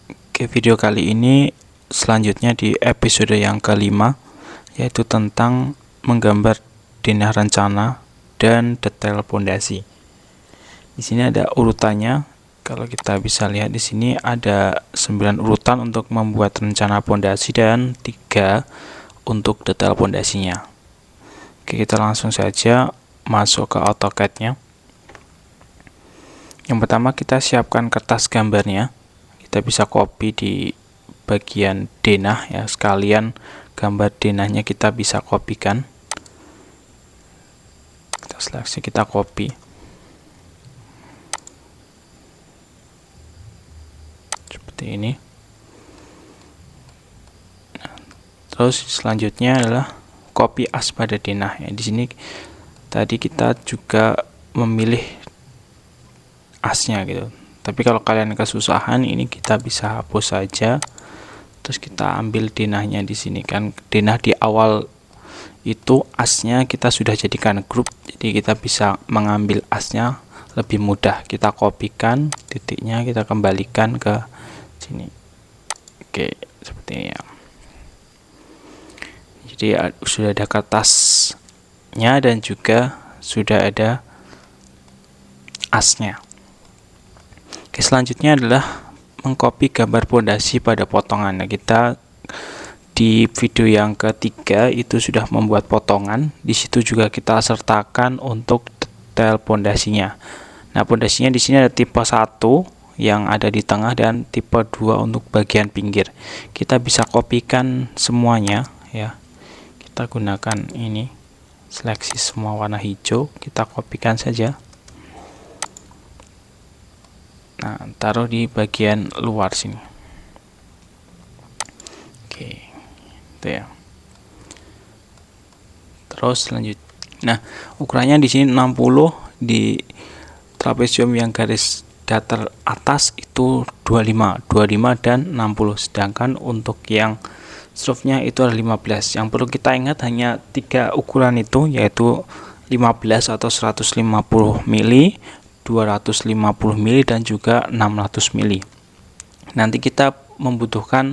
Oke, video kali ini selanjutnya di episode yang kelima, yaitu tentang menggambar denah rencana dan detail pondasi. Di sini ada urutannya. Kalau kita bisa lihat di sini ada 9 urutan untuk membuat rencana pondasi dan 3 untuk detail pondasinya. Oke, kita langsung saja masuk ke AutoCAD-nya. Yang pertama, kita siapkan kertas gambarnya. Kita bisa copy di bagian denah ya, sekalian gambar denahnya kita bisa kopikan. Kita seleksi, kita copy. Seperti ini. Nah, terus selanjutnya adalah copy as pada denah ya. Di sini tadi kita juga memilih asnya gitu. Tapi kalau kalian kesusahan, ini kita bisa hapus saja. Terus kita ambil denahnya di sini kan. Denah di awal itu asnya kita sudah jadikan grup. Jadi kita bisa mengambil asnya lebih mudah. Kita kopikan titiknya, kita kembalikan ke sini. Oke, seperti ini ya. Jadi sudah ada kertasnya dan juga sudah ada asnya. Oke, selanjutnya adalah mengcopy gambar pondasi pada potongan. Nah, kita di video yang ketiga itu sudah membuat potongan. Di situ juga kita sertakan untuk detail pondasinya. Nah, pondasinya di sini ada tipe 1 yang ada di tengah dan tipe 2 untuk bagian pinggir. Kita bisa kopikan semuanya ya. Kita gunakan ini. Seleksi semua warna hijau, kita kopikan saja. Nah, taruh di bagian luar sini. Oke, itu ya. Terus lanjut. Nah, ukurannya di sini 60, di trapesium yang garis datar atas itu 25 dan 60. Sedangkan untuk yang slope-nya itu ada 15. Yang perlu kita ingat hanya 3 ukuran itu, yaitu 15 atau 150 mili, 250 mili dan juga 600 mili. Nanti kita membutuhkan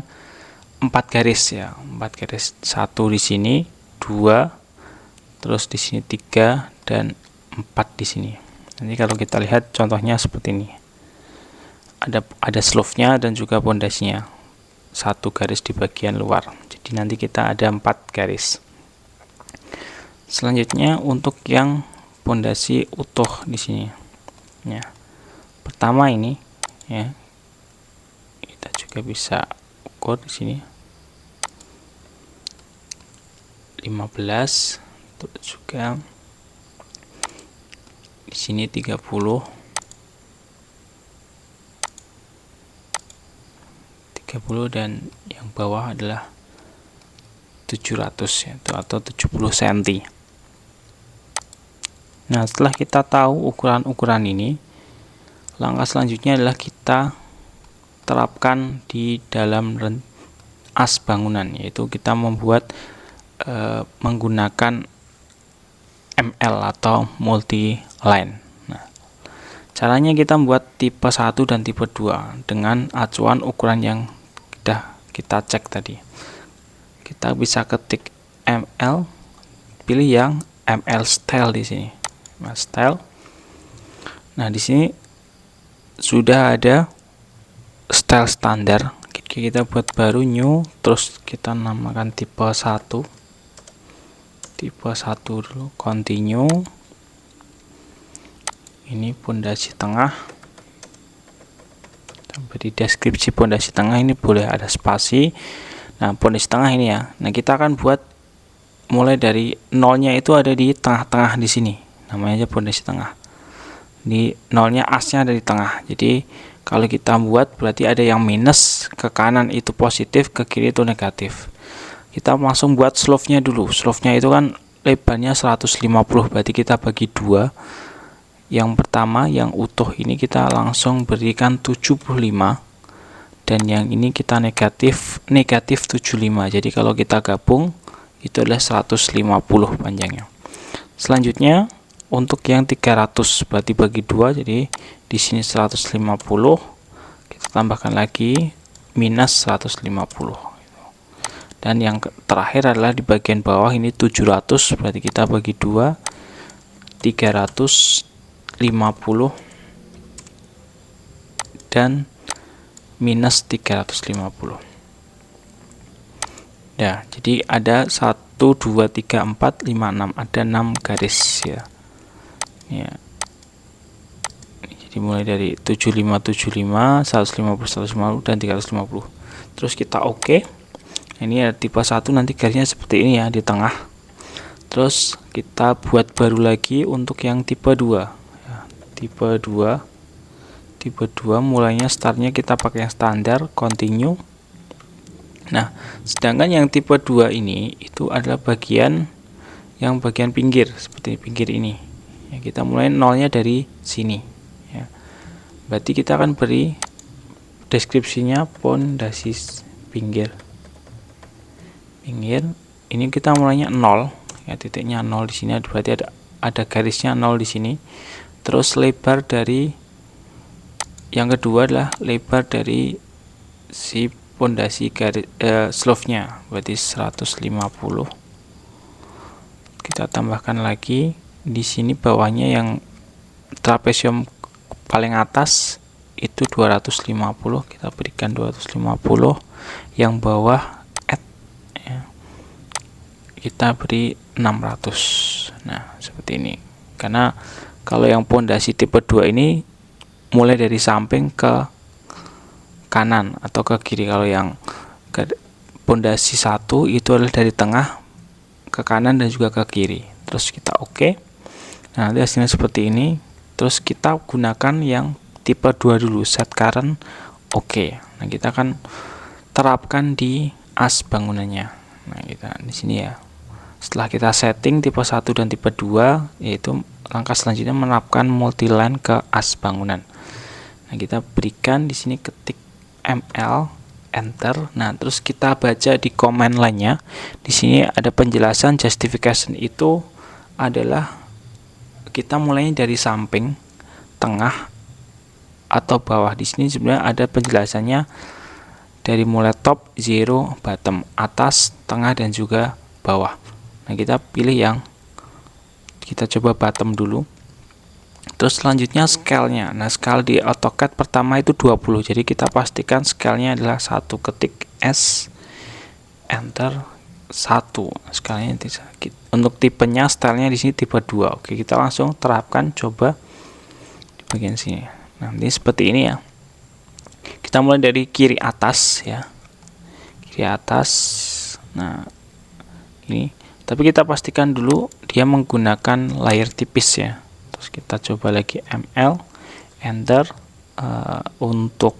4 garis ya, 4 garis. 1 di sini, 2, terus di sini 3 dan 4 di sini. Nanti kalau kita lihat contohnya seperti ini. Ada slope-nya dan juga pondasinya. 1 garis di bagian luar. Jadi nanti kita ada 4 garis. Selanjutnya untuk yang pondasi utuh di sini. Ya, pertama ini ya, kita juga bisa ukur di sini 15, terus juga di sini 30, 30 dan yang bawah adalah 700 ya, atau 70 cm. Nah, setelah kita tahu ukuran-ukuran ini, langkah selanjutnya adalah kita terapkan di dalam as bangunan, yaitu kita membuat menggunakan ML atau multi line. Nah, caranya kita membuat tipe 1 dan tipe 2 dengan acuan ukuran yang sudah kita cek tadi. Kita bisa ketik ML, pilih yang ML style di sini. Style. Nah, di sini sudah ada style standar. Kita buat baru new, terus kita namakan tipe 1. Tipe 1 dulu, continue. Ini pondasi tengah. Di deskripsi pondasi tengah ini boleh ada spasi. Nah, pondasi tengah ini ya. Nah, kita akan buat mulai dari nolnya itu ada di tengah-tengah di sini. Namanya aja pondasi tengah. Di nolnya asnya ada di tengah. Jadi kalau kita buat berarti ada yang minus, ke kanan itu positif, ke kiri itu negatif. Kita langsung buat slope-nya dulu. Slope-nya itu kan lebarnya 150, berarti kita bagi 2. Yang pertama yang utuh ini kita langsung berikan 75, dan yang ini kita negatif 75. Jadi kalau kita gabung itu adalah 150 panjangnya. Selanjutnya untuk yang 300 berarti bagi 2, jadi di sini 150, kita tambahkan lagi minus 150. Dan yang terakhir adalah di bagian bawah ini 700, berarti kita bagi 2, 350 dan minus 350. Ya, jadi ada 1 2 3 4 5 6, ada 6 garis ya. Ya. Jadi mulai dari 75 75, 150 150 dan 350. Terus kita oke. Ini ada tipe 1, nanti garisnya seperti ini ya di tengah. Terus kita buat baru lagi untuk yang tipe 2 ya, tipe 2 mulainya startnya kita pakai yang standar, continue. Nah, sedangkan yang tipe 2 ini itu adalah bagian pinggir, seperti pinggir ini ya, kita mulai nolnya dari sini ya. Berarti kita akan beri deskripsinya pondasi pinggir. Ini kita mulainya 0 ya, titiknya 0 di sini, berarti ada garisnya 0 di sini. Terus lebar dari yang kedua adalah lebar dari si pondasi garis slope-nya, berarti 150. Kita tambahkan lagi di sini bawahnya yang trapesium paling atas itu 250, kita berikan 250. Yang bawah kita beri 600. Nah, seperti ini. Karena kalau yang pondasi tipe 2 ini mulai dari samping ke kanan atau ke kiri. Kalau yang pondasi 1 itu adalah dari tengah ke kanan dan juga ke kiri. Terus kita oke. Nah, nanti hasilnya seperti ini. Terus kita gunakan yang tipe 2 dulu, set current oke. Nah, kita akan terapkan di as bangunannya. Nah, kita di sini ya. Setelah kita setting tipe 1 dan tipe 2, yaitu langkah selanjutnya menerapkan multiline ke as bangunan. Nah, kita berikan di sini ketik ml enter. Nah, terus kita baca di command line-nya. Di sini ada penjelasan justification itu adalah kita mulai dari samping, tengah atau bawah. Di sini sebenarnya ada penjelasannya dari mulai top, zero, bottom, atas, tengah dan juga bawah. Nah, kita pilih yang kita coba bottom dulu. Terus selanjutnya scale-nya. Nah, scale di AutoCAD pertama itu 20. Jadi kita pastikan scale-nya adalah 1, ketik S enter 1. Scale-nya untuk tipenya stylenya di sini tipe 2. Oke, kita langsung terapkan, coba di bagian sini. Nanti seperti ini ya. Kita mulai dari kiri atas ya. Kiri atas. Nah, ini tapi kita pastikan dulu dia menggunakan layer tipis ya. Terus kita coba lagi ml enter. Untuk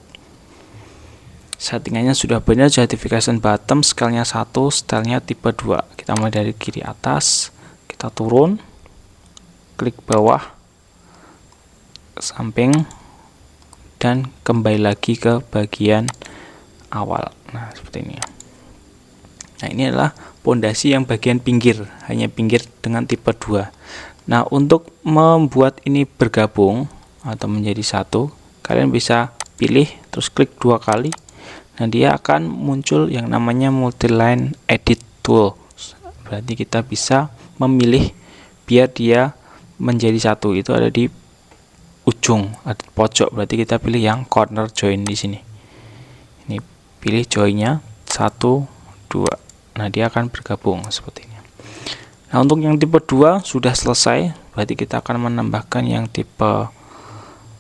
settingannya sudah benar, justification bottom, scale-nya 1, stylenya tipe 2. Kita mulai dari kiri atas, kita turun, klik bawah, samping, dan kembali lagi ke bagian awal. Nah, seperti ini ya. Nah, ini adalah pondasi yang bagian pinggir, hanya pinggir dengan tipe 2. Nah, untuk membuat ini bergabung atau menjadi satu, kalian bisa pilih terus klik 2 kali. Nah, dia akan muncul yang namanya multiline edit tool. Berarti kita bisa memilih biar dia menjadi satu. Itu ada di ujung, ada pojok. Berarti kita pilih yang corner join di sini. Ini pilih joinnya 1, 2. Nah, dia akan bergabung seperti ini. Nah, untuk yang tipe 2 sudah selesai. Berarti kita akan menambahkan yang tipe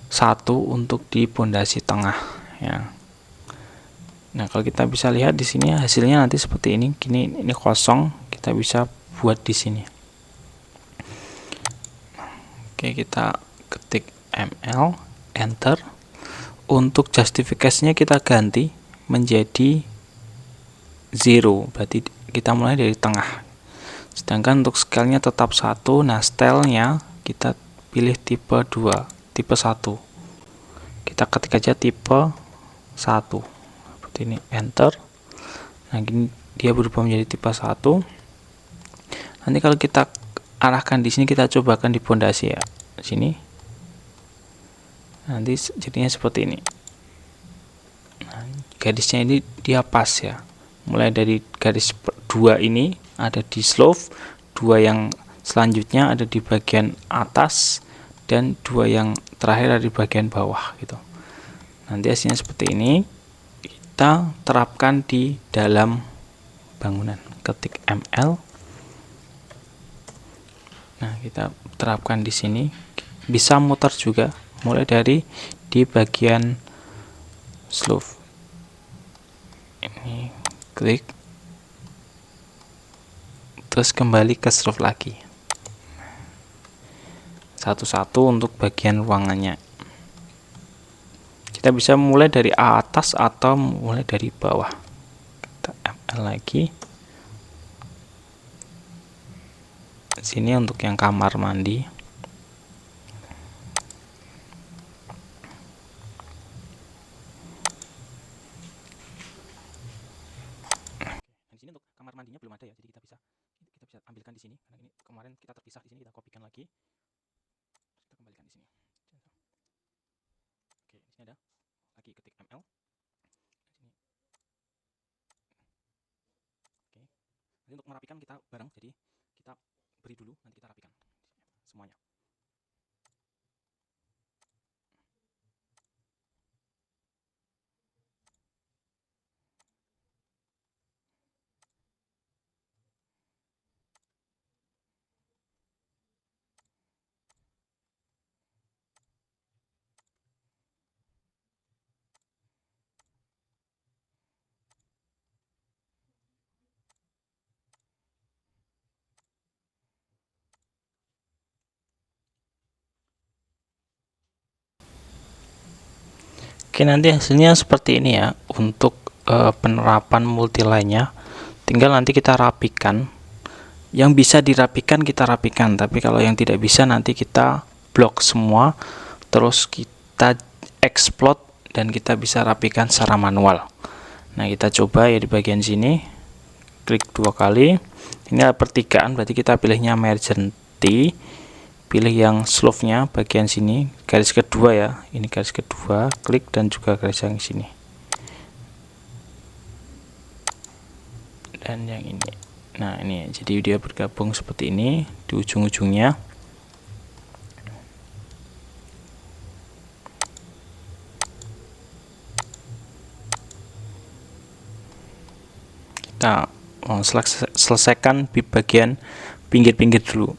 1 untuk di pondasi tengah ya. Nah, kalau kita bisa lihat di sini hasilnya nanti seperti ini. Ini kosong, kita bisa buat di sini. Oke, kita ketik ml enter. Untuk justifikasinya kita ganti menjadi 0, berarti kita mulai dari tengah. Sedangkan untuk scale-nya tetap 1. Nah, style-nya kita pilih tipe 2, tipe 1. Kita ketik aja tipe 1. Seperti ini, enter. Nah, gini dia berubah menjadi tipe 1. Nanti kalau kita arahkan di sini, kita cobakan di pondasi ya. Sini. Nanti jadinya seperti ini. garisnya ini dia pas ya, mulai dari garis 2 ini ada di slope, 2 yang selanjutnya ada di bagian atas, dan 2 yang terakhir ada di bagian bawah gitu. Nanti hasilnya seperti ini, kita terapkan di dalam bangunan. Ketik ML. Nah, kita terapkan di sini. Bisa muter juga, mulai dari di bagian slope. Ini klik, terus kembali ke slope lagi. Satu-satu untuk bagian ruangannya. Kita bisa mulai dari atas atau mulai dari bawah. Kita ML lagi. Sini untuk yang kamar mandi. Di sini untuk kamar mandinya belum ada ya, jadi kita bisa ambilkan di sini. Karena ini kemarin kita terpisah di sini, kita kopikan lagi. Kita kembalikan di sini. Oke, di sini ada lagi, ketik ML. Sini. Oke. Nanti untuk merapikan kita bareng, jadi kita beri dulu, nanti kita rapikan semuanya. Oke, nanti hasilnya seperti ini ya untuk penerapan multiline-nya. Tinggal nanti kita rapikan. Yang bisa dirapikan kita rapikan, tapi kalau yang tidak bisa nanti kita blok semua, terus kita explode dan kita bisa rapikan secara manual. Nah, kita coba ya di bagian sini. Klik 2 kali. Ini adalah pertigaan, berarti kita pilihnya emergency. Pilih yang slope-nya bagian sini, garis kedua ya, ini garis kedua, klik, dan juga garis yang sini, dan yang ini. Nah, ini jadi dia bergabung seperti ini di ujung-ujungnya. Kita selesaikan di bagian pinggir-pinggir dulu.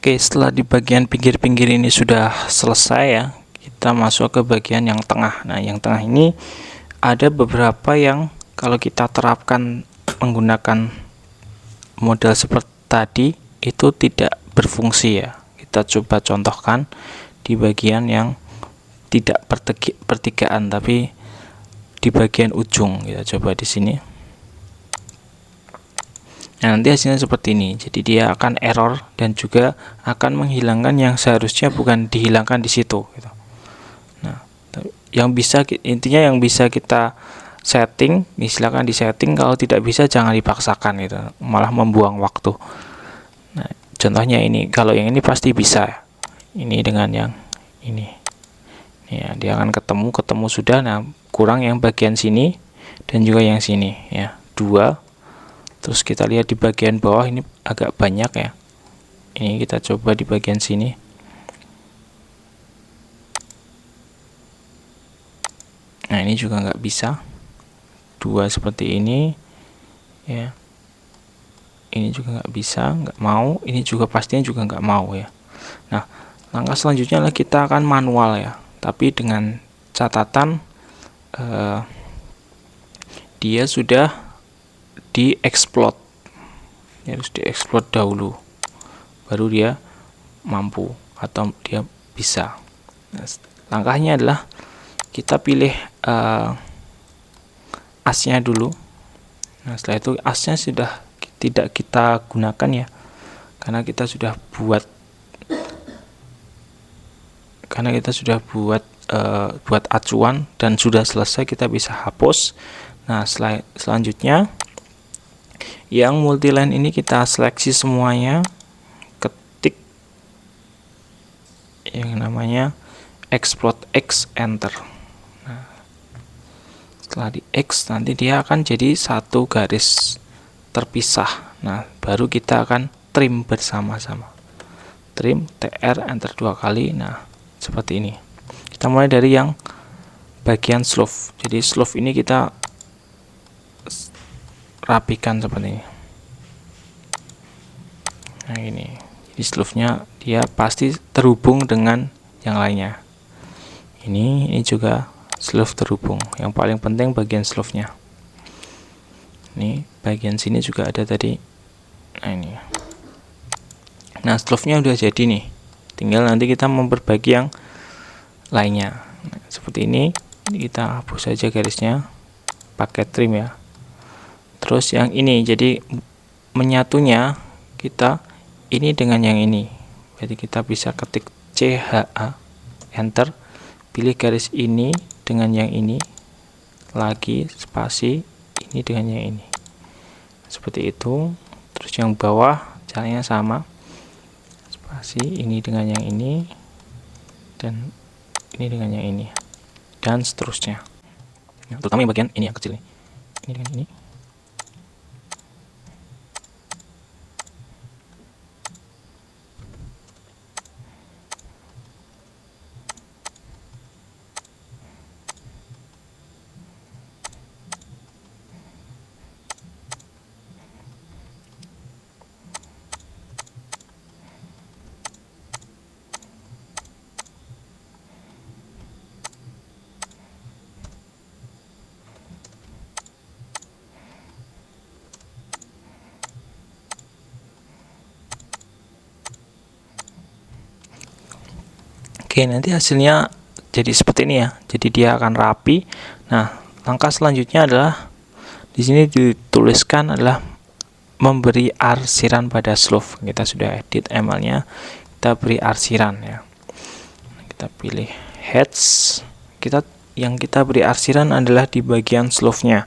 Oke, setelah di bagian pinggir-pinggir ini sudah selesai ya, kita masuk ke bagian yang tengah. Nah, yang tengah ini ada beberapa yang kalau kita terapkan menggunakan model seperti tadi itu tidak berfungsi ya. Kita coba contohkan di bagian yang tidak pertigaan tapi di bagian ujung. Kita coba di sini. Nah, nanti hasilnya seperti ini. Jadi dia akan error dan juga akan menghilangkan yang seharusnya bukan dihilangkan di situ gitu. Nah, yang bisa intinya yang bisa kita setting, silakan disetting. Kalau tidak bisa jangan dipaksakan gitu. Malah membuang waktu. Nah, contohnya ini. Kalau yang ini pasti bisa. Ini dengan yang ini. Ya, dia akan ketemu sudah. Nah, kurang yang bagian sini dan juga yang sini ya. 2. Terus kita lihat di bagian bawah ini agak banyak ya. Ini kita coba di bagian sini. Nah, ini juga nggak bisa. 2 seperti ini ya. Ini juga nggak bisa, nggak mau. Ini juga pastinya juga nggak mau ya. Nah, langkah selanjutnya adalah kita akan manual ya. Tapi dengan catatan dia sudah di-explode, harus di-explode dahulu baru dia mampu atau dia bisa. Nah, langkahnya adalah kita pilih asnya dulu. Nah, setelah itu asnya sudah tidak kita gunakan ya, karena kita sudah buat buat acuan dan sudah selesai, kita bisa hapus. Nah, selanjutnya yang multiline ini kita seleksi semuanya, ketik yang namanya explode X, enter. Nah, setelah di X nanti dia akan jadi satu garis terpisah. Nah, baru kita akan trim bersama-sama. Trim, TR, enter 2 kali. Nah, seperti ini. Kita mulai dari yang bagian slope. Jadi slope ini kita rapikan seperti ini. Nah, ini. Jadi slope-nya dia pasti terhubung dengan yang lainnya. Ini juga slope terhubung. Yang paling penting bagian slope-nya. Ini bagian sini juga ada tadi. Nah, ini. Nah, slope-nya udah jadi nih. Tinggal nanti kita memperbaiki yang lainnya. Nah, seperti ini. Ini kita hapus saja garisnya pakai trim ya. Terus yang ini, jadi menyatunya kita ini dengan yang ini. Jadi kita bisa ketik CHA, enter, pilih garis ini dengan yang ini, lagi spasi ini dengan yang ini. Seperti itu. Terus yang bawah caranya sama, spasi ini dengan yang ini, dan ini dengan yang ini, dan seterusnya. Nah, terutama yang bagian ini yang kecil ini dengan ini. Oke, nanti hasilnya jadi seperti ini ya. Jadi dia akan rapi. Nah, langkah selanjutnya adalah di sini dituliskan adalah memberi arsiran pada slope. Kita sudah edit ML-nya, kita beri arsiran ya. Kita pilih heads. Yang kita beri arsiran adalah di bagian slope-nya.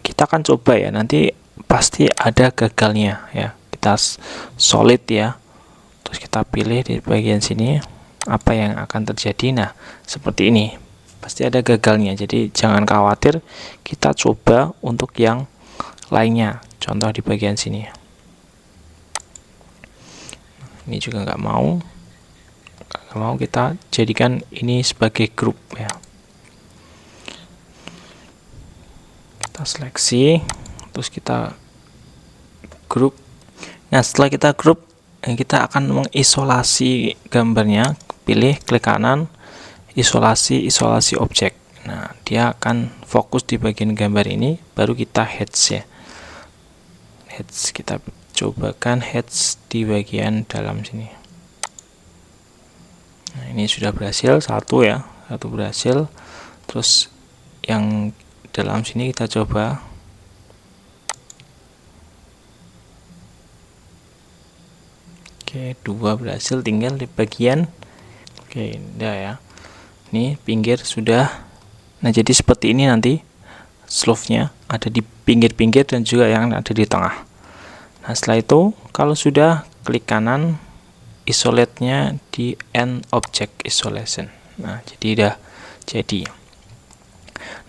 Kita akan coba ya. Nanti pasti ada gagalnya ya. Kita solid ya. Terus kita pilih di bagian sini apa yang akan terjadi. Nah, seperti ini. Pasti ada gagalnya. Jadi jangan khawatir, kita coba untuk yang lainnya. Contoh di bagian sini. Ini juga nggak mau. Kita jadikan ini sebagai grup ya. Kita seleksi, terus kita grup. Nah, setelah kita grup, kita akan mengisolasi gambarnya. Pilih, klik kanan, isolasi objek. Nah, dia akan fokus di bagian gambar ini, baru kita heads ya. Heads, kita cobakan heads di bagian dalam sini. Nah, ini sudah berhasil, satu berhasil. Terus yang dalam sini kita coba. Oke, 2 berhasil, tinggal di bagian. Oke, udah ya. Ini pinggir sudah. Nah, jadi seperti ini nanti slope-nya ada di pinggir-pinggir dan juga yang ada di tengah. Nah, setelah itu kalau sudah, klik kanan, isolate-nya di end object isolation. Nah, jadi udah jadi.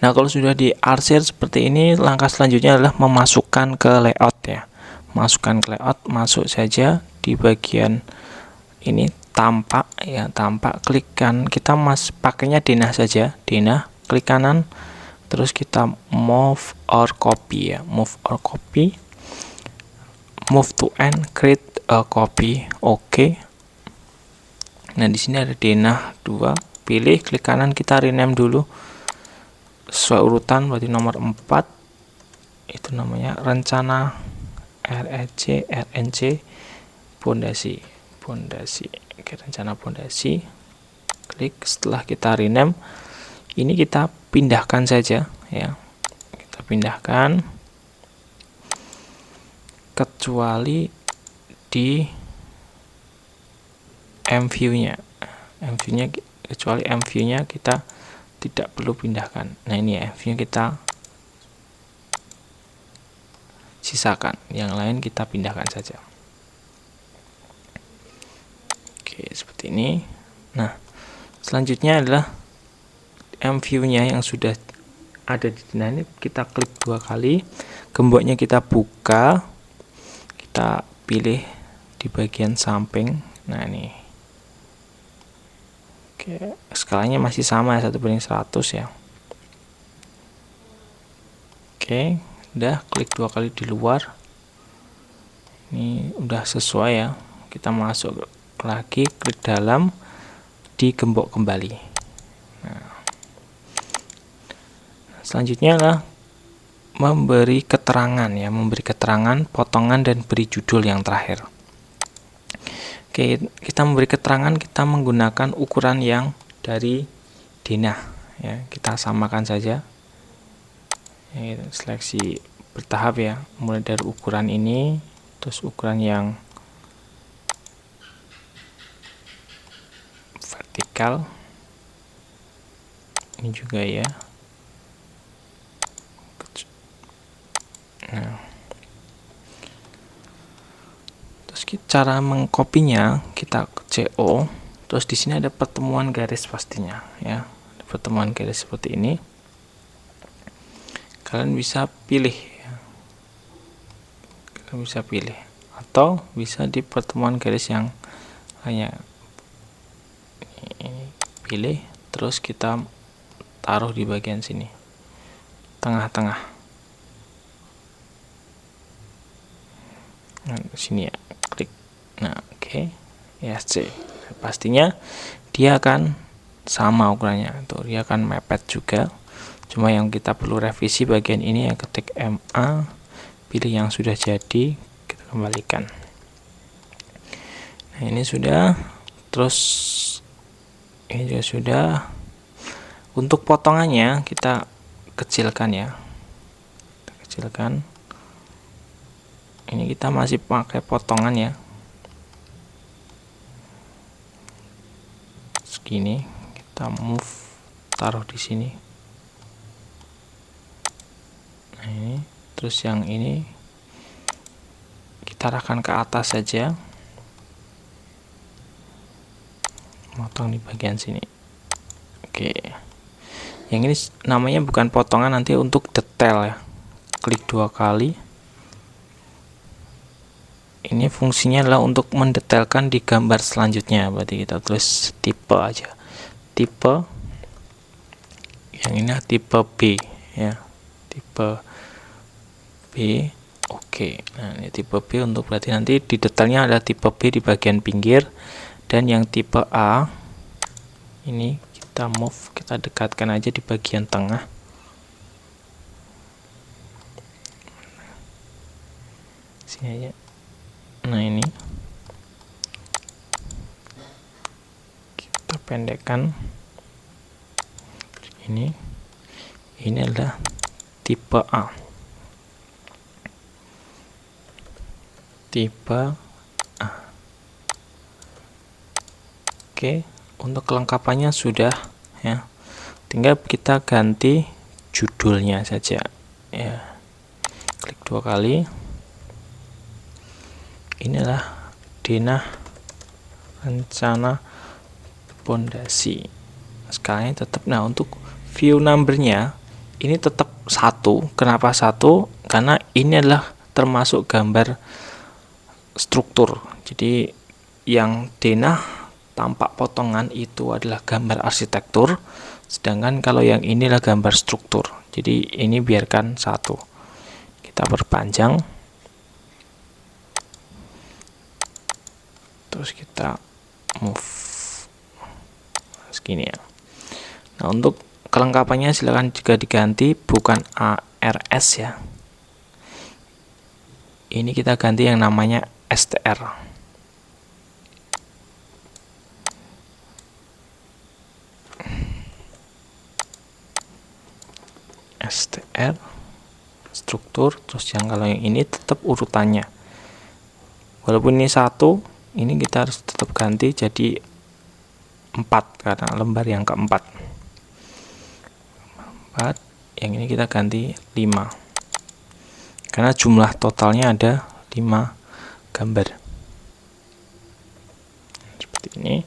Nah, kalau sudah diarsir seperti ini, langkah selanjutnya adalah memasukkan ke layout ya. Masukkan ke layout, masuk saja di bagian ini tampak ya, tampak, klik kan, kita pakainya denah saja, denah, klik kanan, terus kita move or copy ya, move to end, create a copy. Oke. Nah, di sini ada denah 2, pilih, klik kanan, kita rename dulu sesuai urutan, berarti nomor 4 itu namanya rencana RNC pondasi pondasi. Oke, rencana pondasi. Klik. Setelah kita rename, ini kita pindahkan saja ya. Kita pindahkan kecuali di MView-nya. Kecuali MView-nya kita tidak perlu pindahkan. Nah, ini MView-nya kita sisakan. Yang lain kita pindahkan saja. Oke, seperti ini. Nah, selanjutnya adalah MView-nya yang sudah ada di sini. Ini kita klik 2 kali, gemboknya kita buka, kita pilih di bagian samping. Nah, ini. Oke, skalanya masih sama 1:100 ya. Oke, udah klik 2 kali di luar. Ini udah sesuai ya. Kita masuk lagi, klik dalam, digembok kembali. Nah, selanjutnya adalah memberi keterangan ya, memberi keterangan, potongan, dan beri judul yang terakhir. Oke, kita memberi keterangan, kita menggunakan ukuran yang dari denah ya. Kita samakan saja. Seleksi bertahap ya, mulai dari ukuran ini, terus ukuran yang vertikal, ini juga ya. Nah, terus cara mengkopinya, kita ke CO, terus di sini ada pertemuan garis pastinya ya, ada pertemuan garis seperti ini. Kalian bisa pilih ya. Kalian bisa pilih atau bisa di pertemuan garis yang hanya ini, pilih, terus kita taruh di bagian sini, tengah-tengah. Nah, sini ya, klik. Nah, oke. ESC. Pastinya dia akan sama ukurannya. Tuh, dia akan mepet juga. Cuma yang kita perlu revisi bagian ini ya, ketik MA, pilih yang sudah jadi, kita kembalikan. Nah, ini sudah. Terus ini juga sudah. Untuk potongannya kita kecilkan ya. Kita kecilkan. Ini kita masih pakai potongan ya. Segini, kita move, taruh di sini. Nah, ini, terus yang ini kita arahkan ke atas saja. Potong di bagian sini. Oke. Yang ini namanya bukan potongan, nanti untuk detail ya. Klik 2 kali. Ini fungsinya adalah untuk mendetailkan di gambar selanjutnya. Berarti kita tulis tipe aja. Tipe. Yang ini tipe B ya. Tipe B. Oke. Nah, ini tipe B untuk berarti nanti di detailnya ada tipe B di bagian pinggir, dan yang tipe A ini kita move, kita dekatkan aja di bagian tengah. Sini aja. Nah, ini kita pendekkan. Ini adalah tipe A. Tipe A. Oke, untuk kelengkapannya sudah ya. Tinggal kita ganti judulnya saja ya. Klik 2 kali. Inilah denah rencana pondasi. Skalanya tetap. Nah, untuk view numbernya ini tetap 1. Kenapa 1? Karena ini adalah termasuk gambar struktur. Jadi yang denah tampak potongan itu adalah gambar arsitektur, sedangkan kalau yang ini adalah gambar struktur. Jadi ini biarkan 1. Kita perpanjang, terus kita move segini ya. Nah, untuk kelengkapannya silakan juga diganti, bukan ARS ya. Ini kita ganti yang namanya STR. str struktur, terus yang kalau yang ini tetap urutannya, walaupun ini 1, ini kita harus tetap ganti jadi 4 karena lembar yang keempat. 4, yang ini kita ganti 5 karena jumlah totalnya ada 5 gambar seperti ini.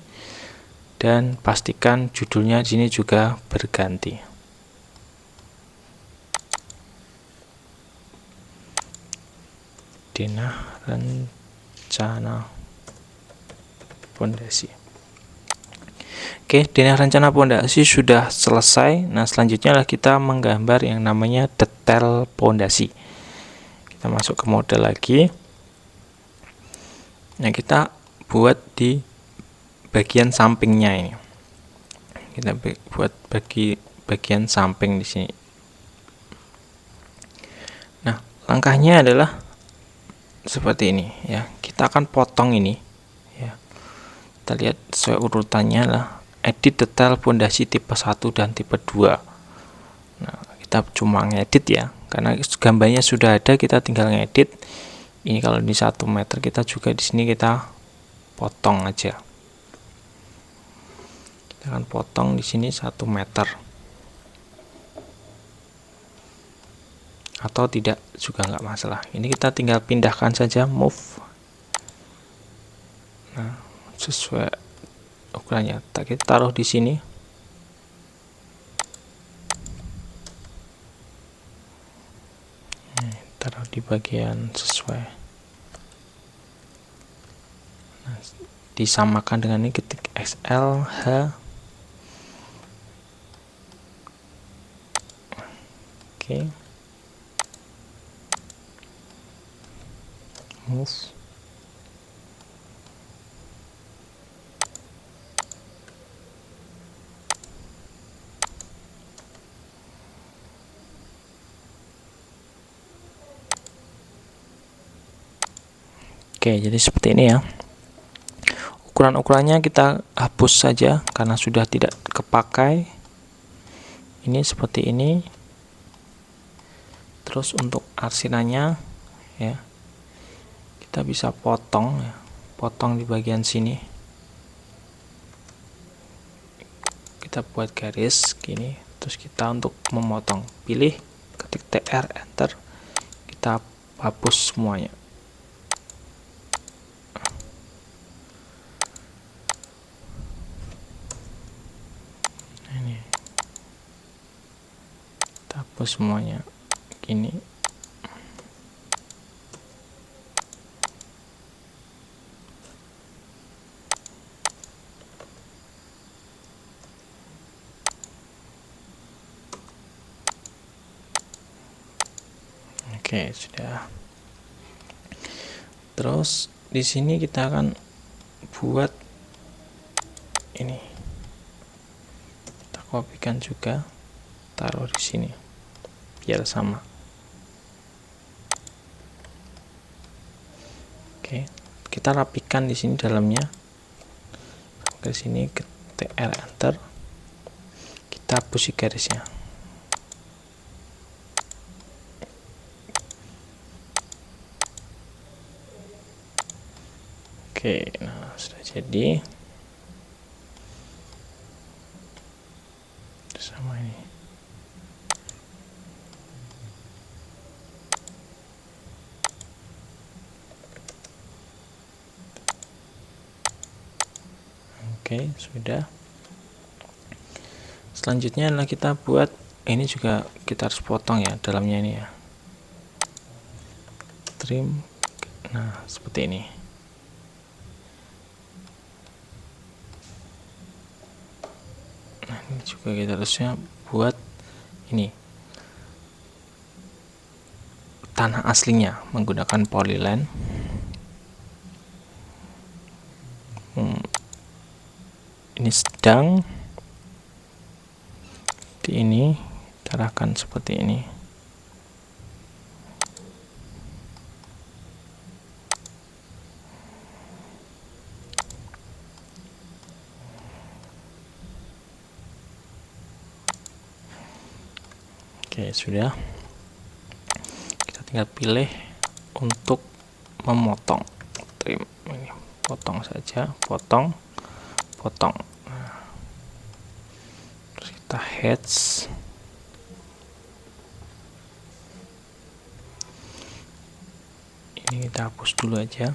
Dan pastikan judulnya di sini juga berganti. Denah rencana pondasi. Oke, denah rencana pondasi sudah selesai. Nah, selanjutnya kita menggambar yang namanya detail pondasi. Kita masuk ke model lagi. Nah, kita buat di bagian sampingnya ini. Kita buat bagian samping di sini. Nah, langkahnya adalah seperti ini ya. Kita akan potong ini ya. Kita lihat sesuai urutannya lah, edit detail pondasi tipe 1 dan tipe 2. Nah, kita cuma ngedit ya, karena gambarnya sudah ada, kita tinggal ngedit. Ini kalau di 1 meter, kita juga di sini kita potong aja. Kita akan potong di sini 1 meter. Atau tidak juga nggak masalah. Ini kita tinggal pindahkan saja, move. Nah, sesuai ukurannya kita taruh di sini. Taruh di bagian sesuai. Nah, disamakan dengan ini, ketik XL H. Oke. Move. Oke, jadi seperti ini ya. Ukuran-ukurannya kita hapus saja karena sudah tidak kepakai. Ini seperti ini. Terus untuk arsinanya ya, kita bisa potong ya. Potong di bagian sini. Kita buat garis gini. Terus kita untuk memotong, pilih, ketik TR, enter. Kita hapus semuanya. Ini kita hapus semuanya gini. Oke, sudah. Terus di sini kita akan buat ini. Kita kopikan juga, taruh di sini biar sama. Oke, kita rapikan di sini dalamnya. Ke sini, ke TR, enter. Kita hapus garisnya. Oke, nah sudah jadi. Sama ini. Oke, sudah. Selanjutnya adalah kita buat ini juga, kita harus potong ya dalamnya ini ya. Trim. Nah, seperti ini. Nah, ini juga kita harusnya buat ini tanah aslinya menggunakan polyline. Ini sedang, di ini arahkan seperti ini. Oke, sudah. Kita tinggal pilih untuk memotong. Trim ini, potong saja, potong. Nah, terus kita hedge. Ini kita hapus dulu aja.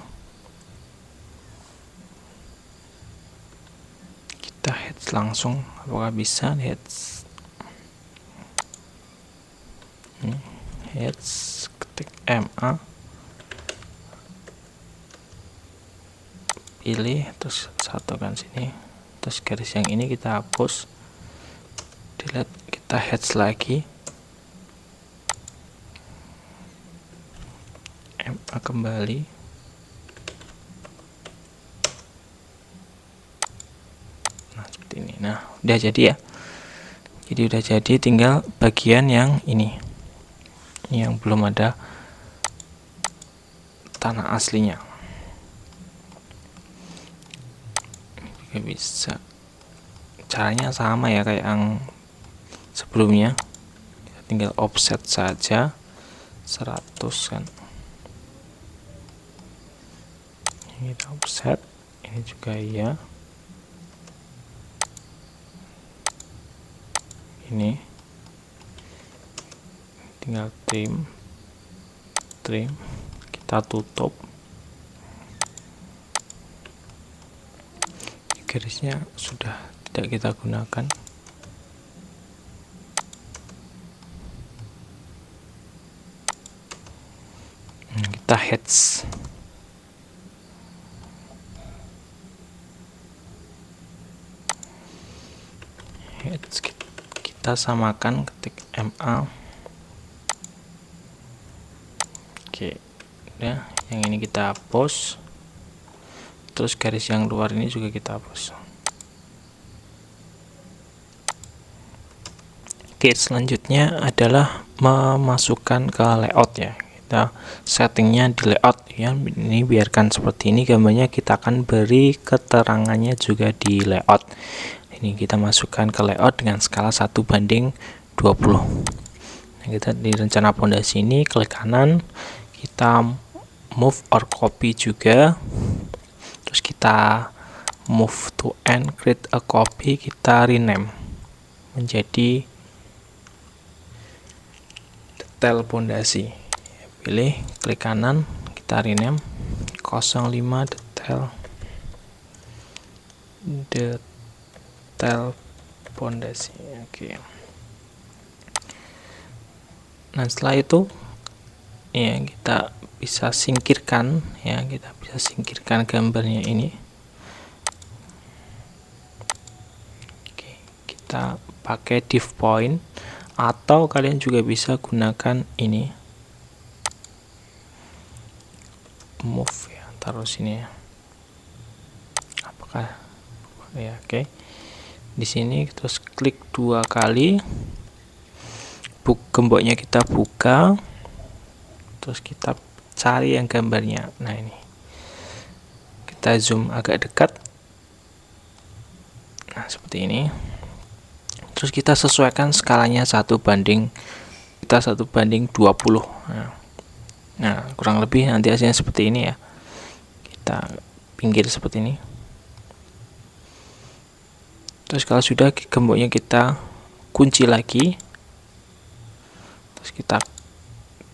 Kita hedge langsung, apakah bisa hedge? Hedge, ketik MA, pilih, terus satukan sini, terus garis yang ini kita hapus, delete, kita hedge lagi, MA kembali, nah seperti ini. Nah udah jadi ya, jadi udah jadi, tinggal bagian yang ini yang belum ada tanah aslinya. Juga bisa, caranya sama ya kayak yang sebelumnya, tinggal offset saja 100 kan, ini kita offset, ini juga ya, ini tinggal trim, kita tutup, garisnya sudah tidak kita gunakan. Kita hedge, kita samakan, ketik MA. Oke, ya, yang ini kita hapus, terus garis yang luar ini juga kita hapus. Oke, selanjutnya adalah memasukkan ke layout ya. Kita settingnya di layout ya, ini biarkan seperti ini gambarnya, kita akan beri keterangannya juga di layout. Ini kita masukkan ke layout dengan skala 1:20. Nah, kita di rencana pondasi ini klik kanan, kita move or copy juga, terus kita move to end, create a copy, kita rename menjadi detail pondasi. Pilih, klik kanan, kita rename 05 detail pondasi. Oke. Nah setelah itu ya kita bisa singkirkan ya, kita bisa singkirkan gambarnya ini. Oke, kita pakai div point atau kalian juga bisa gunakan ini, move ya, taruh sini ya, apakah ya, oke. Di sini terus klik 2 kali, gemboknya kita buka, terus kita cari yang gambarnya. Nah ini kita zoom agak dekat, nah seperti ini, terus kita sesuaikan skalanya 1:20. Nah kurang lebih nanti hasilnya seperti ini ya, kita pinggir seperti ini. Terus kalau sudah, gemboknya kita kunci lagi, terus kita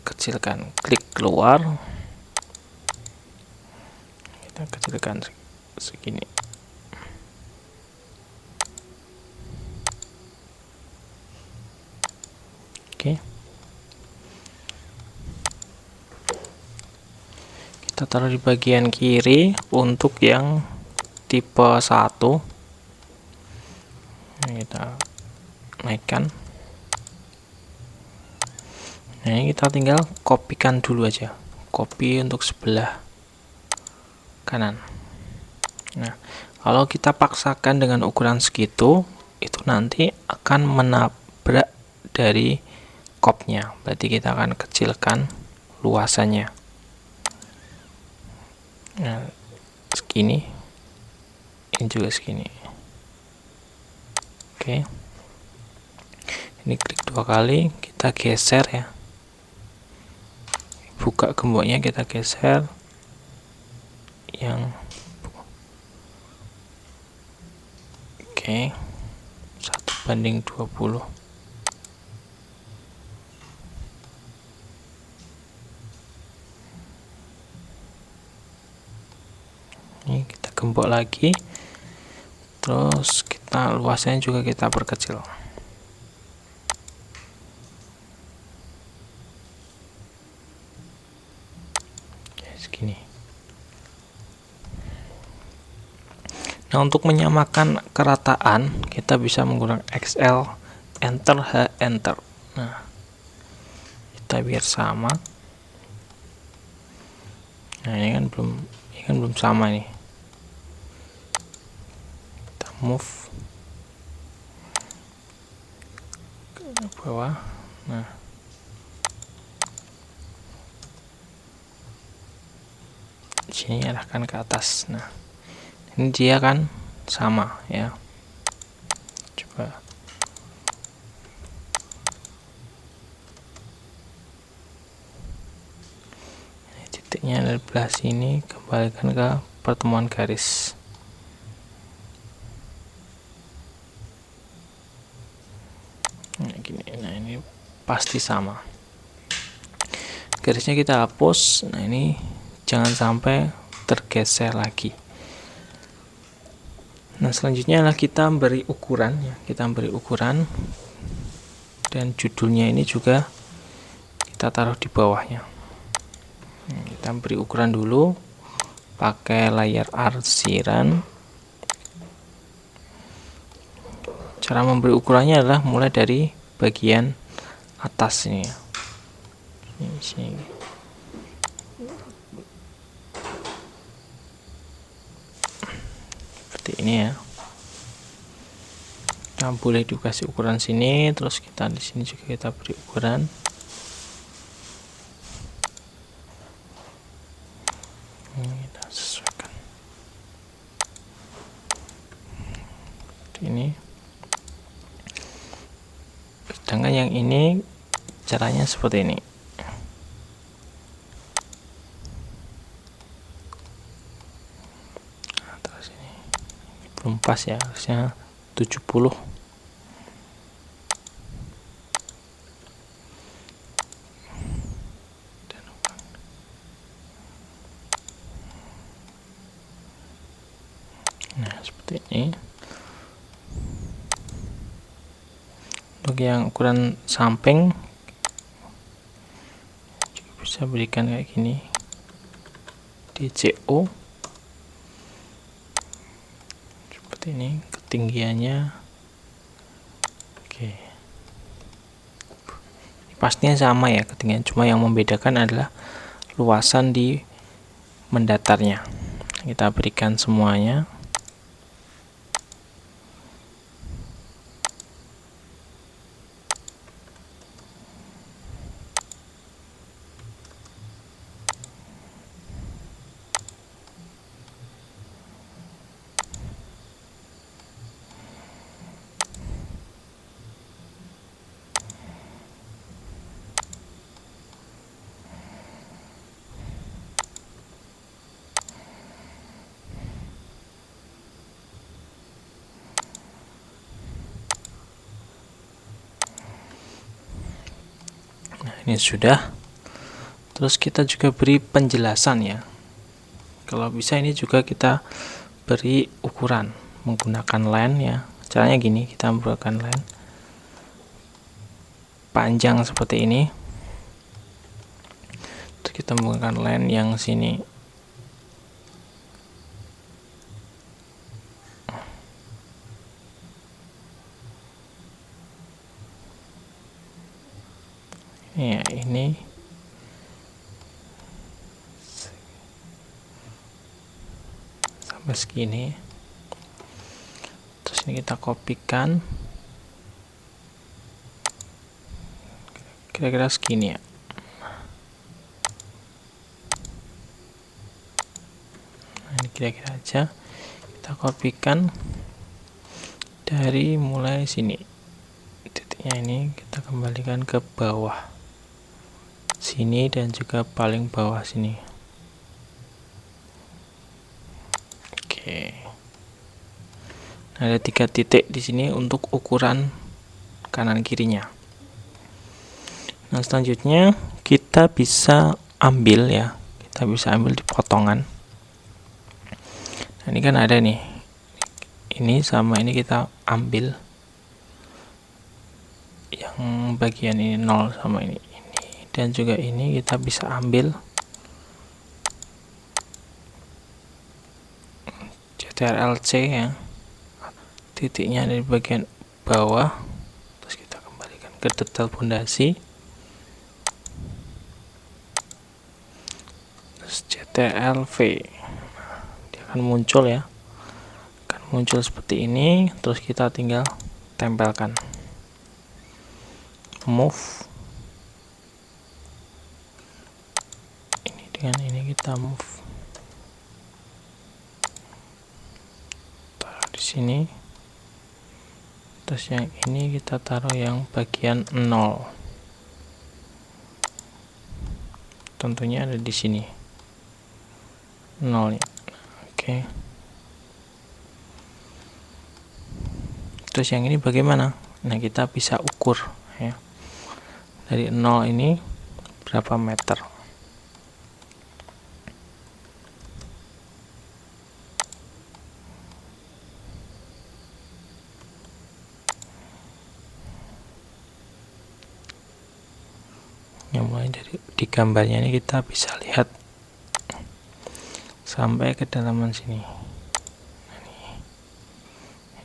kecilkan, klik keluar, kita kecilkan segini. Oke, kita taruh di bagian kiri untuk yang tipe 1. Kita naikkan. Nah ini kita tinggal kopikan dulu aja, copy untuk sebelah kanan. Nah kalau kita paksakan dengan ukuran segitu, itu nanti akan menabrak dari kopnya, berarti kita akan kecilkan luasannya. Nah segini, ini juga segini. Oke, Ini klik 2 kali, kita geser ya, buka gemboknya, kita geser yang oke, 1:20. Ini kita gembok lagi, terus kita luasnya juga kita perkecil. Segini. Nah, untuk menyamakan kerataan kita bisa menggunakan XL, enter, enter. Nah, kita biar sama. Nah, ini kan belum sama nih. Kita move ke bawah. Nah, sini arahkan ke atas. Nah, ini dia kan sama ya. Coba ini titiknya dari belah sini, kembalikan ke pertemuan garis. Nah, gini. Nah, ini pasti sama. Garisnya kita hapus. Nah, ini jangan sampai tergeser lagi. Nah, selanjutnya adalah kita beri ukuran ya. Kita beri ukuran dan judulnya ini juga kita taruh di bawahnya. Nah, kita beri ukuran dulu pakai layar arsiran. Cara memberi ukurannya adalah mulai dari bagian atas ini ya. Sini. Seperti ini ya. Kita boleh dikasih ukuran sini, terus kita di sini juga kita beri ukuran. Ini kita sesuaikan. Seperti ini. Sedangkan yang ini caranya seperti ini. Nah, terus ini belum pas ya, harusnya 70. Nah, seperti ini. Untuk yang ukuran samping juga bisa berikan kayak gini, DCO seperti ini, ketinggiannya oke. Pastinya sama ya ketinggian, cuma yang membedakan adalah luasan di mendatarnya. Kita berikan semuanya. Ini sudah. Terus kita juga beri penjelasan ya. Kalau bisa ini juga kita beri ukuran menggunakan line ya. Caranya gini, kita menggunakan line panjang seperti ini. Terus kita menggunakan line yang sini ya, ini sampai segini. Terus ini kita kopikan kira-kira segini ya. Nah, ini kira-kira aja. Kita kopikan dari mulai sini titik titiknya ini kita kembalikan ke bawah sini dan juga paling bawah sini. Oke. Ada 3 titik di sini untuk ukuran kanan kirinya. Nah, selanjutnya kita bisa ambil ya. Kita bisa ambil di potongan. Nah, ini kan ada nih. Ini sama ini kita ambil. Yang bagian ini 0 sama ini. Dan juga ini kita bisa ambil. CTRL-C ya. Titiknya ada di bagian bawah. Terus kita kembalikan ke detail pondasi. CTRL-V, dia akan muncul ya, akan muncul seperti ini. Terus kita tinggal tempelkan, move ini dengan ini, kita move, taruh di sini. Terus yang ini kita taruh yang bagian 0, tentunya ada di sini 0 ya. Oke. Terus yang ini bagaimana? Nah, kita bisa ukur ya. Dari 0 ini berapa meter? Yang mulai dari di gambarnya ini kita bisa lihat sampai ke dalaman sini.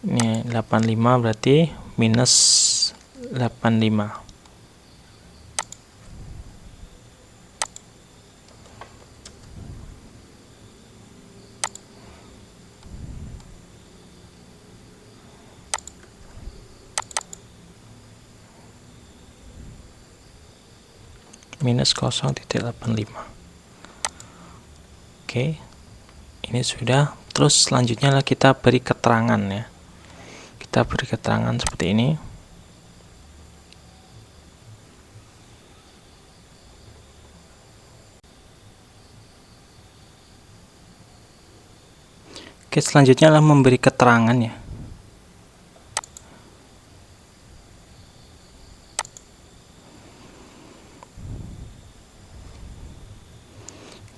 Ini 85 berarti minus 85. Minus 0,85. Oke, ini sudah. Terus selanjutnya kita beri keterangan ya. Kita beri keterangan seperti ini. Oke, selanjutnya adalah memberi keterangan ya.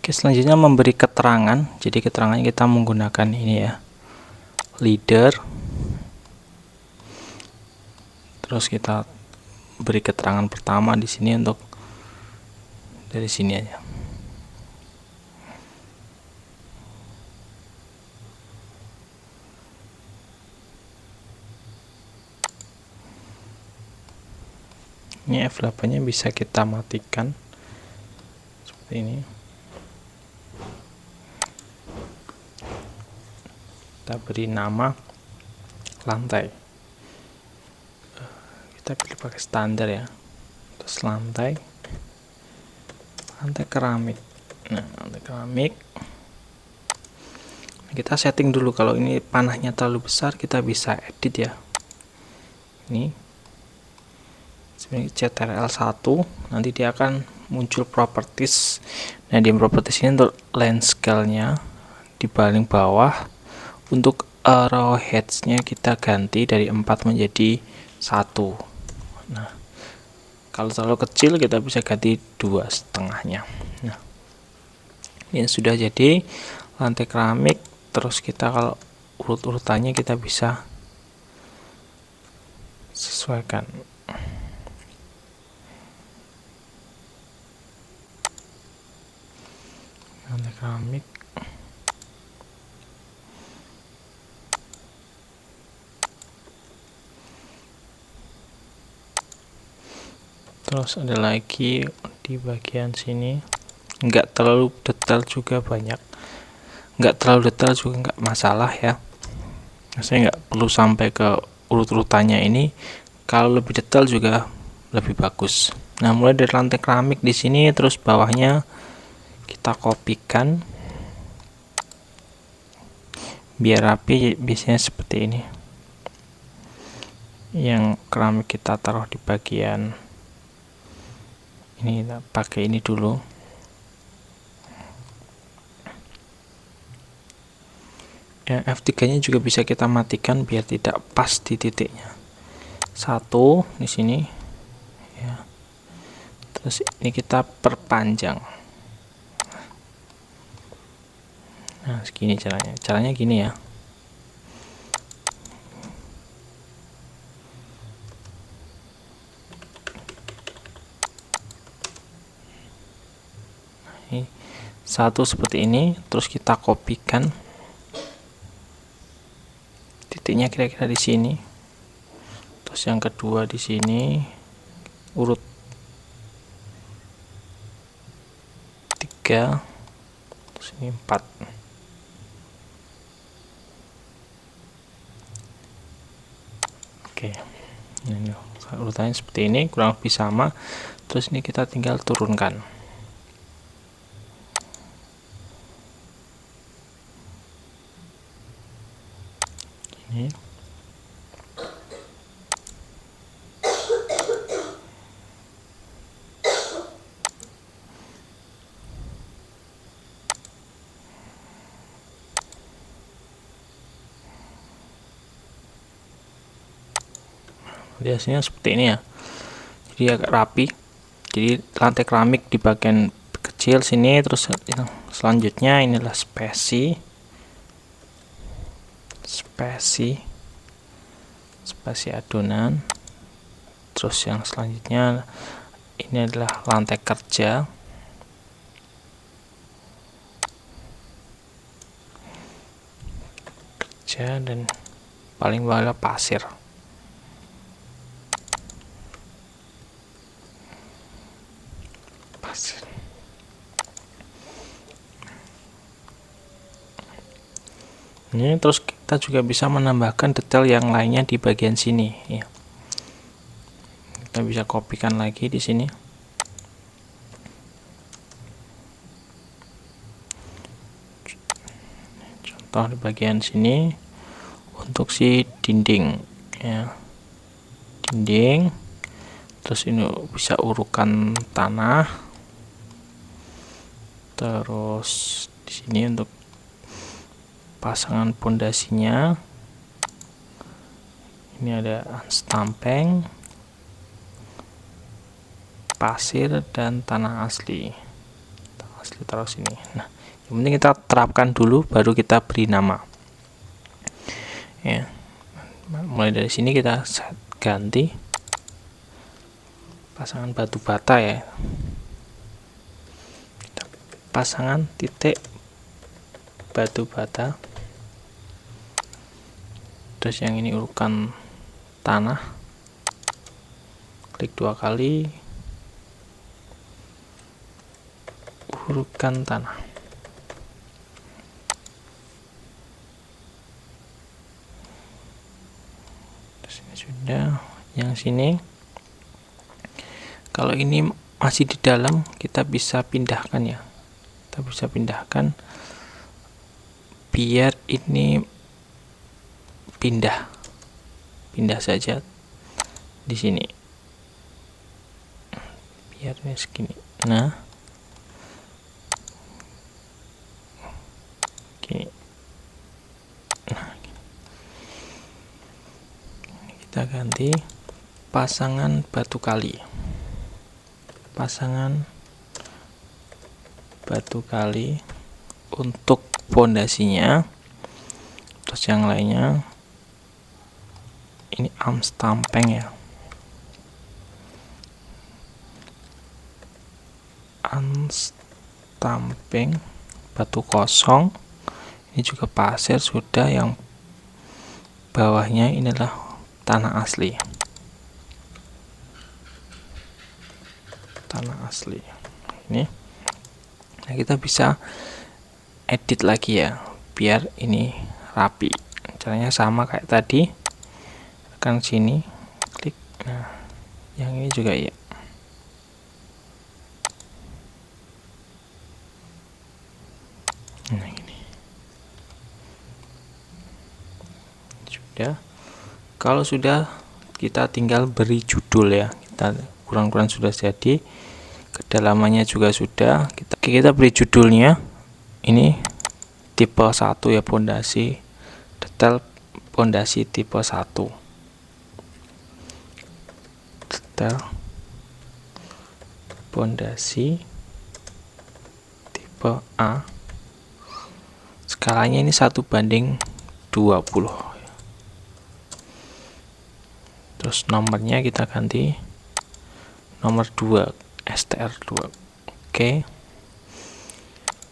Oke, selanjutnya memberi keterangan. Jadi keterangannya kita menggunakan ini ya, leader. Terus kita beri keterangan pertama di sini untuk dari sini aja. Ini F8-nya bisa kita matikan seperti ini. Kita beri nama lantai. Kita pilih pakai standar ya. Terus lantai keramik. Nah, lantai keramik. Kita setting dulu, kalau ini panahnya terlalu besar kita bisa edit ya. Ini sebenarnya CTRL-1, nanti dia akan muncul properties. Nah, di properties ini untuk line scale-nya di paling bawah. Untuk arrow heads-nya kita ganti dari 4 menjadi 1. Nah, kalau terlalu kecil kita bisa ganti 2,5-nya. Nah, ini sudah jadi lantai keramik. Terus kita kalau urut-urutannya kita bisa sesuaikan. Lantai keramik. Terus ada lagi di bagian sini, nggak terlalu detail juga, nggak terlalu detail juga nggak masalah ya. Saya nggak perlu sampai ke urut-urutannya ini. Kalau lebih detail juga lebih bagus. Nah, mulai dari lantai keramik di sini, terus bawahnya kita kopikan biar rapi. Biasanya seperti ini. yang keramik kita taruh di bagian ini, kita pakai ini dulu. Ya, F3 nya juga bisa kita matikan biar tidak pas di titiknya. Satu di sini ya. Terus ini kita perpanjang. Nah, segini caranya. Caranya gini ya. Ini satu seperti ini, terus kita kopikan titiknya kira-kira di sini. Terus yang kedua di sini urut 3, terus ini 4. Oke, ini urutannya seperti ini, kurang lebih sama. Terus ini kita tinggal turunkan. Ini biasanya seperti ini ya, jadi agak rapi. Jadi lantai keramik di bagian kecil sini, terus selanjutnya inilah spesi adonan. Terus yang selanjutnya ini adalah lantai kerja. Dan paling bawah pasir. Ini terus kita juga bisa menambahkan detail yang lainnya di bagian sini ya. Kita bisa kopikan lagi di sini. Contoh di bagian sini untuk si dinding ya. Dinding. Terus ini bisa urukan tanah. Terus di sini untuk pasangan pondasinya. Ini ada stampeng, pasir, dan tanah asli. Tanah asli taruh sini. Nah, yang penting kita terapkan dulu, baru kita beri nama. Ya, mulai dari sini kita ganti pasangan batu bata ya. Kita pasangan titik batu bata. Terus yang ini urukan tanah, klik 2 kali, urukan tanah. Terus ini sudah. Yang sini kalau ini masih di dalam, kita bisa pindahkan ya. Kita bisa pindahkan biar ini pindah saja di sini, biar ini segini. Nah, gini. Nah, kita ganti pasangan batu kali. Pasangan batu kali untuk pondasinya. Terus yang lainnya ini stampeng ya. Stampeng batu kosong. Ini juga pasir sudah. Yang bawahnya inilah tanah asli. Tanah asli ini. Nah, kita bisa edit lagi ya biar ini rapi. Caranya sama kayak tadi, tekan sini, klik. Nah, yang ini juga ya. Nah, ini sudah. Kalau sudah kita tinggal beri judul ya. Kita ukuran sudah jadi, kedalamannya juga sudah. Kita beri judulnya. Ini tipe 1 ya, pondasi, detail pondasi tipe 1. Detail pondasi tipe A. Skalanya ini 1:20. Terus nomornya kita ganti nomor 2, STR2. Oke.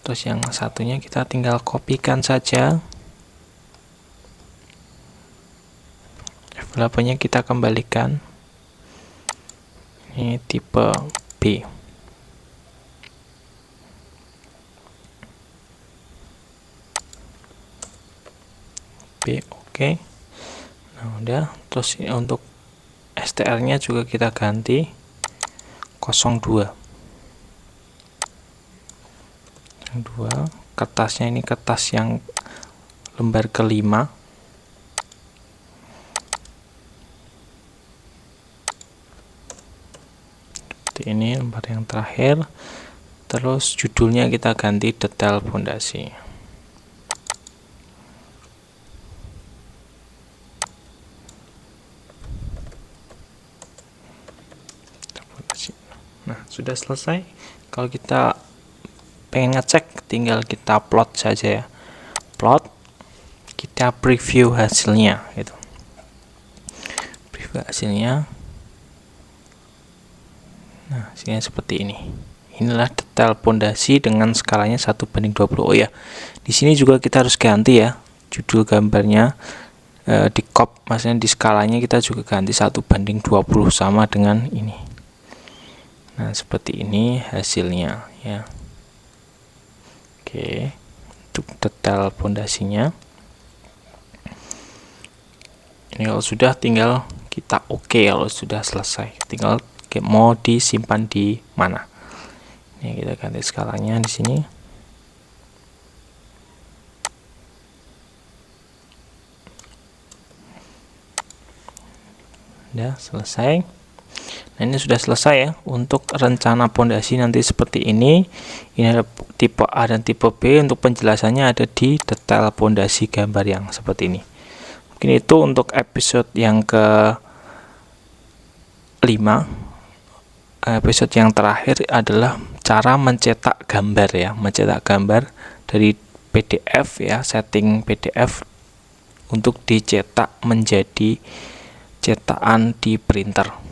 Terus yang satunya kita tinggal kopikan saja. Envelope-nya kita kembalikan. Ini tipe B. Oke. Nah, udah. Terus untuk STR-nya juga kita ganti 02. Kertasnya ini kertas yang lembar kelima. Seperti ini lembar yang terakhir. Terus judulnya kita ganti detail pondasi. Nah, sudah selesai. Kalau kita pengen ngecek, tinggal kita plot saja ya. Plot, kita preview hasilnya gitu. Preview hasilnya. Nah, hasilnya seperti ini. Inilah detail pondasi dengan skalanya 1:20. Oh ya, di sini juga kita harus ganti ya judul gambarnya. Di cop, maksudnya di skalanya kita juga ganti 1:20 sama dengan ini. Nah, seperti ini hasilnya ya. Oke, untuk detail pondasinya. Ini kalau sudah tinggal kita oke kalau sudah selesai. Tinggal mau disimpan di mana. Ini kita ganti skalanya di sini. Udah selesai. Nah, ini sudah selesai ya untuk rencana pondasi nanti seperti ini. Ini ada tipe A dan tipe B. Untuk penjelasannya ada di detail pondasi gambar yang seperti ini. Mungkin itu untuk episode yang ke-5. Episode yang terakhir adalah cara mencetak gambar ya, mencetak gambar dari PDF ya, setting PDF untuk dicetak menjadi cetakan di printer.